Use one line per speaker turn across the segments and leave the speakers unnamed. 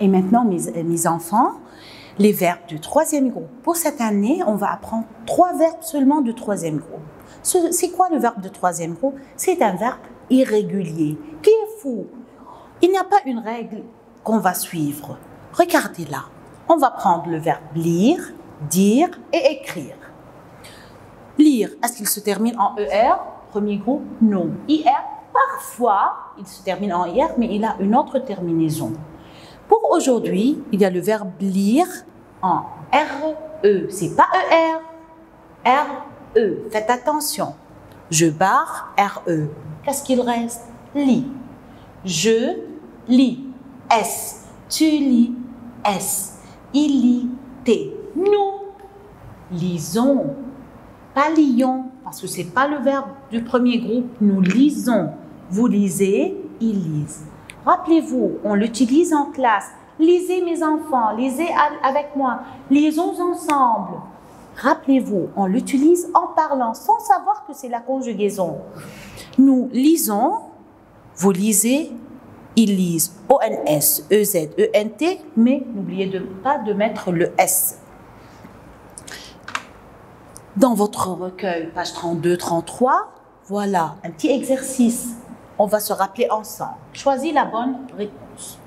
Et maintenant, mes enfants, les verbes du troisième groupe. Pour cette année, on va apprendre 3 verbes seulement du troisième groupe. C'est quoi le verbe de troisième groupe? C'est un verbe irrégulier, qui est fou. Il n'y a pas une règle qu'on va suivre. Regardez là. On va prendre le verbe lire, dire et écrire. Lire, est-ce qu'il se termine en ER? Premier groupe, non. IR, parfois, il se termine en IR, mais il a une autre terminaison. Pour aujourd'hui, il y a le verbe lire en RE. C'est pas ER, RE. Faites attention. Je barre RE. Qu'est-ce qu'il reste? Lis. Je lis. S. Tu lis. S. Il lit. T. Nous lisons. Pas lions, parce que ce n'est pas le verbe du premier groupe. Nous lisons. Vous lisez, ils lisent. Rappelez-vous, on l'utilise en classe. Lisez mes enfants, lisez avec moi. Lisons ensemble. Rappelez-vous, on l'utilise en parlant, sans savoir que c'est la conjugaison. Nous lisons, vous lisez, ils lisent. ONS, EZ, ENT, mais n'oubliez pas de mettre le S. Dans votre recueil, page 32, 33, voilà un petit exercice. On va se rappeler ensemble. Choisis la bonne réponse.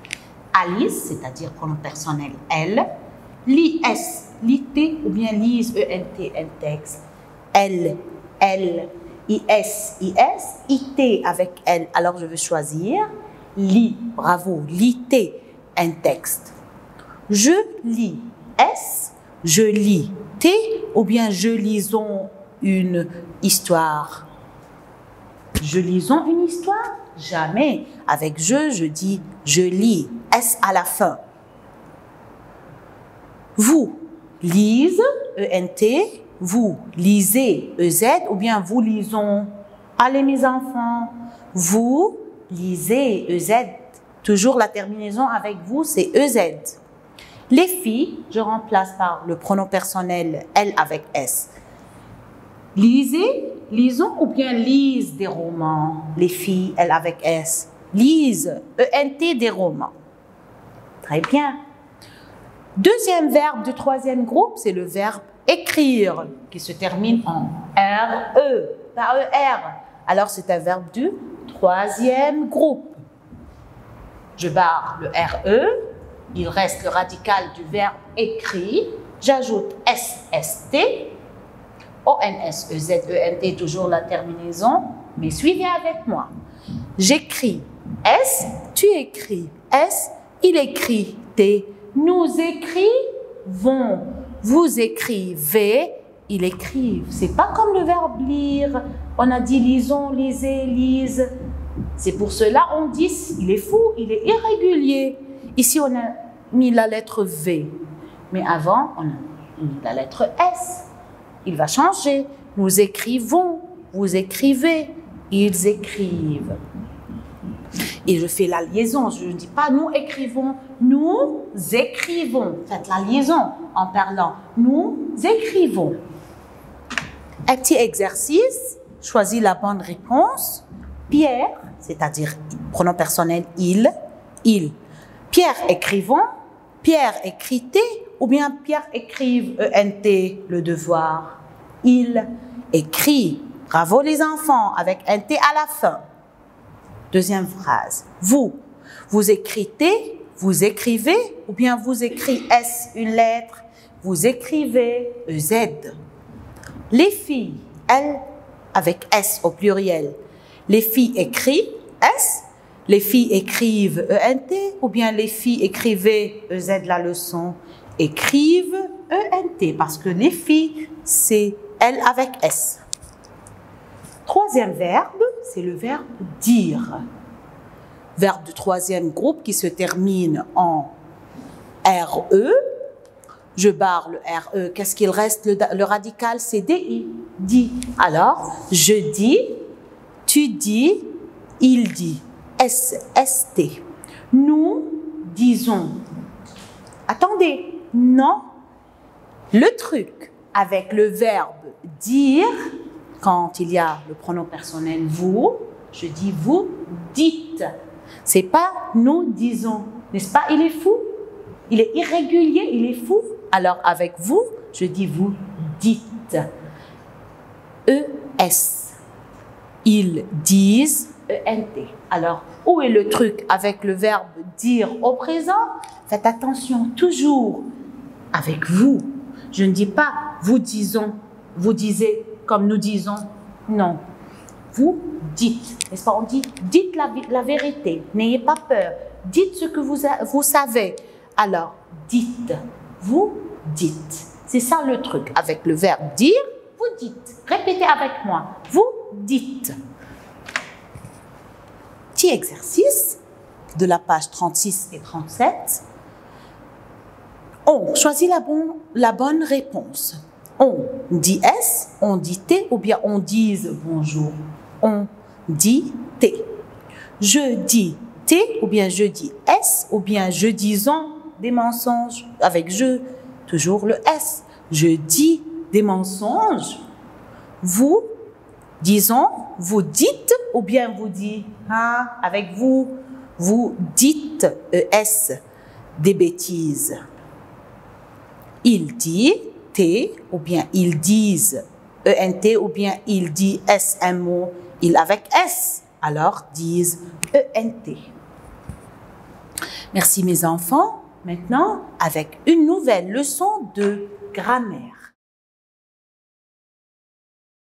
Alice, c'est-à-dire pronom personnel elle. Lis, lit, ou bien lise, ENT, texte. Elle, IS, IT avec elle. Alors je vais choisir lis, bravo, lit, un texte. Je lis, S, je lis, T, ou bien je lisons une histoire. Je lisons une histoire? Jamais. Avec je dis je lis, S à la fin. Vous lise, ENT, vous lisez, EZ, ou bien vous lisons. Allez mes enfants, vous lisez, EZ. Toujours la terminaison avec vous, c'est EZ. Les filles, je remplace par le pronom personnel elle avec S. Lisez, lisons ou bien lisent des romans. Les filles, elle avec S. Lisent, ENT, des romans. Très bien. Deuxième verbe du troisième groupe, c'est le verbe écrire, qui se termine en RE, pas ER. Alors, c'est un verbe du troisième groupe. Je barre le RE. Il reste le radical du verbe écrit. J'ajoute SST, ONS, EZ, ENT, toujours la terminaison. Mais suivez avec moi. J'écris S, tu écris S, il écrit T. Nous écrivons. Vous écrivez, ils écrivent. C'est pas comme le verbe lire. On a dit lisons, lisez, lise. C'est pour cela on dit il est fou, il est irrégulier. Ici, on a mis la lettre V, mais avant, on a mis la lettre S. Il va changer. Nous écrivons, vous écrivez, ils écrivent. Et je fais la liaison. Je ne dis pas nous écrivons, nous écrivons. Faites la liaison en parlant. Nous écrivons. Un petit exercice. Choisis la bonne réponse. Pierre, c'est-à-dire pronom personnel il. Pierre écrivons, Pierre écritait, ou bien Pierre écrive, ENT, le devoir. Il écrit. Bravo les enfants, avec un T à la fin. Deuxième phrase. Vous écritez, vous écrivez, ou bien vous écrivez S, une lettre, vous écrivez EZ. Les filles, elles, avec S au pluriel. Les filles écrivent S, les filles écrivent ENT, ou bien les filles écrivaient EZ la leçon, écrivent ENT, parce que les filles, c'est L avec S. Troisième verbe, c'est le verbe dire. Verbe du troisième groupe qui se termine en RE. Je barre le RE. Qu'est-ce qu'il reste? Le radical, c'est DI. Dit. Alors, je dis, tu dis, il dit. SST. Nous disons. Attendez, non. Le truc avec le verbe dire, quand il y a le pronom personnel vous, je dis vous dites. C'est pas nous disons. N'est-ce pas? Il est fou. Il est irrégulier, il est fou. Alors avec vous, je dis vous dites. ES. Ils disent ENT. Alors, où est le truc avec le verbe dire au présent? Faites attention, toujours avec vous. Je ne dis pas vous disons, vous disiez comme nous disons. Non. Vous dites. N'est-ce pas? On dit dites la vérité. N'ayez pas peur. Dites ce que vous savez. Alors, dites. Vous dites. C'est ça le truc. Avec le verbe dire, vous dites. Répétez avec moi. Vous dites. Petit exercice de la page 36 et 37. On choisit la bonne réponse. On dit S, on dit T ou bien on dise bonjour. On dit T. Je dis T ou bien je dis S ou bien je disons des mensonges avec je, toujours le S. Je dis des mensonges. Vous, disons, vous dites ou bien vous dites, avec vous, vous dites ES des bêtises. Il dit T ou bien ils disent ENT ou bien il dit S un mot, il avec S, alors disent ENT. Merci mes enfants. Maintenant, avec une nouvelle leçon de grammaire.